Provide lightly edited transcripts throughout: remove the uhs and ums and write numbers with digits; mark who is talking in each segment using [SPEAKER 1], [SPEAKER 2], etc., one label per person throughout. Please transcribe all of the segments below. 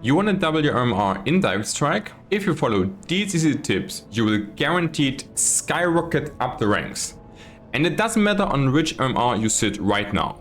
[SPEAKER 1] You want to double your MMR in Direct Strike? If you follow these easy tips, you will guaranteed skyrocket up the ranks. And it doesn't matter on which MMR you sit right now.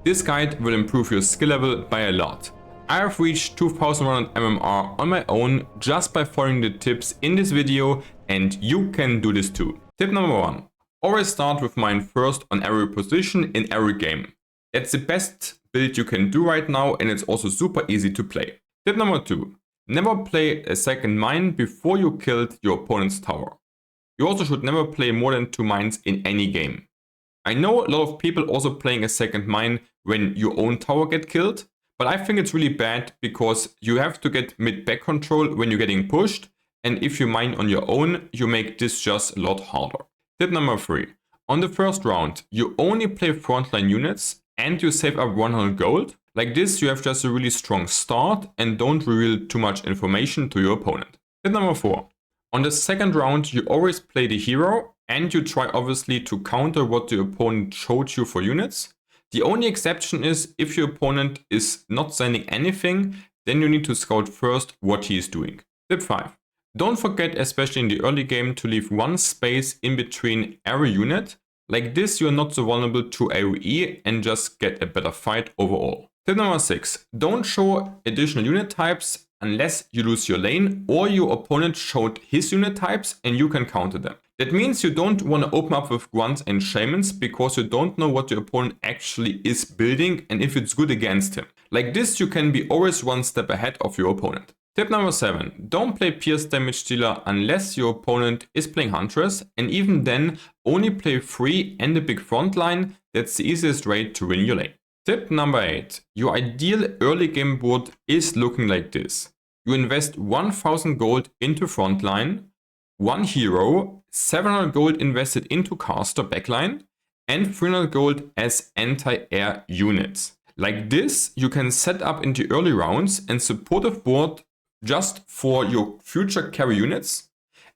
[SPEAKER 1] This guide will improve your skill level by a lot. I have reached 2100 MMR on my own just by following the tips in this video, and you can do this too. Tip number 1. Always start with mine first on every position in every game. That's the best build you can do right now, and it's also super easy to play. Tip number 2. Never play a second mine before you killed your opponent's tower. You also should never play more than 2 mines in any game. I know a lot of people also playing a second mine when your own tower get killed, but I think it's really bad because you have to get mid-back control when you're getting pushed, and if you mine on your own, you make this just a lot harder. Tip number 3. On the first round, you only play frontline units and you save up 100 gold. Like this, you have just a really strong start and don't reveal too much information to your opponent. Tip number 4. On the second round, you always play the hero and you try obviously to counter what the opponent showed you for units. The only exception is if your opponent is not sending anything, then you need to scout first what he is doing. Tip 5. Don't forget, especially in the early game, to leave one space in between every unit. Like this, you are not so vulnerable to AoE and just get a better fight overall. Tip number 6. Don't show additional unit types unless you lose your lane or your opponent showed his unit types and you can counter them. That means you don't want to open up with grunts and shamans because you don't know what your opponent actually is building and if it's good against him. Like this, you can be always one step ahead of your opponent. Tip number 7. Don't play pierce damage dealer unless your opponent is playing Huntress, and even then only play free and a big front line. That's the easiest way to win your lane. Tip number 8. Your ideal early game board is looking like this. You invest 1000 gold into frontline, 1 hero, 700 gold invested into caster backline, and 300 gold as anti-air units. Like this, you can set up into early rounds and supportive board just for your future carry units.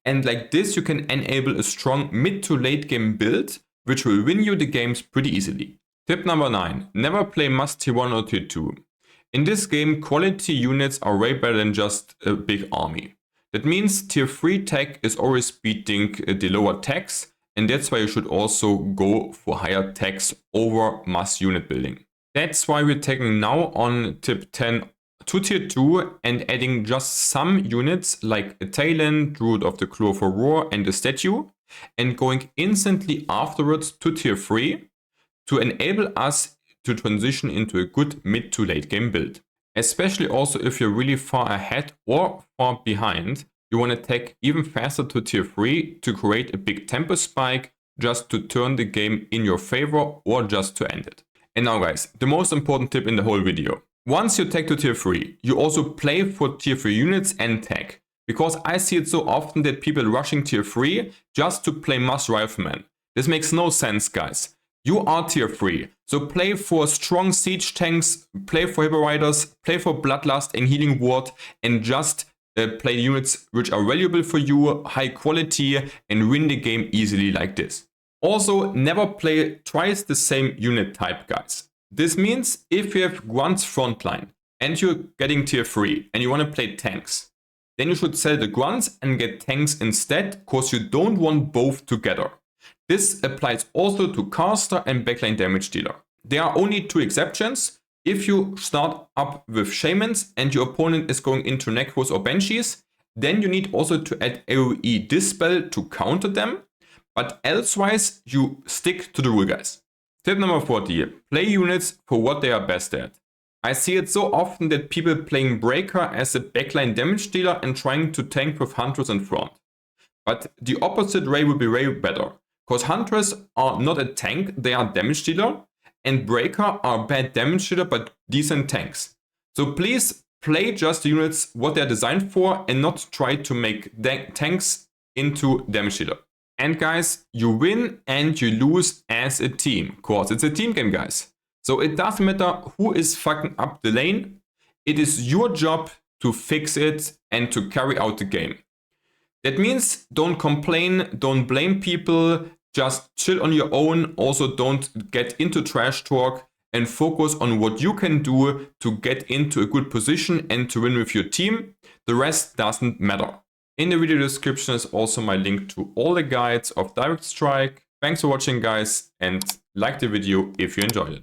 [SPEAKER 1] And like this, you can enable a strong mid to late game build, which will win you the games pretty easily. Tip number 9. Never play must tier 1 or tier 2. In this game, quality units are way better than just a big army. That means tier 3 tech is always beating the lower techs, and that's why you should also go for higher techs over mass unit building. That's why we're taking now on tip 10 to tier 2 and adding just some units like a Talon, Druid of the Claw for Roar and a Statue, and going instantly afterwards to tier 3 to enable us to transition into a good mid to late game build. Especially also if you're really far ahead or far behind, you want to take even faster to tier 3 to create a big tempo spike just to turn the game in your favor or just to end it. And now guys, the most important tip in the whole video. Once you tech to tier 3, you also play for tier 3 units and tech. Because I see it so often that people rushing tier 3 just to play mass rifleman. This makes no sense, guys. You are tier 3, so play for strong siege tanks, play for hippo riders, play for bloodlust and healing ward, and just play units which are valuable for you, high quality, and win the game easily like this. Also, never play twice the same unit type, guys. This means if you have grunts frontline and you're getting tier 3 and you want to play tanks, then you should sell the grunts and get tanks instead, because you don't want both together. This applies also to caster and backline damage dealer. There are only 2 exceptions. If you start up with shamans and your opponent is going into necros or banshees, then you need also to add AoE dispel to counter them. But elsewise, you stick to the rule, guys. Tip number 40. Play units for what they are best at. I see it so often that people playing Breaker as a backline damage dealer and trying to tank with Huntress in front. But the opposite way would be way better. Because Huntress are not a tank, they are damage dealer. And Breaker are bad damage dealer but decent tanks. So please play just the units what they're designed for and not try to make tanks into damage dealer. And guys, you win and you lose as a team. Cause it's a team game, guys. So it doesn't matter who is fucking up the lane. It is your job to fix it and to carry out the game. That means don't complain, don't blame people, just chill on your own. Also don't get into trash talk and focus on what you can do to get into a good position and to win with your team. The rest doesn't matter. In the video description is also my link to all the guides of Direct Strike. Thanks for watching, guys, and like the video if you enjoyed it.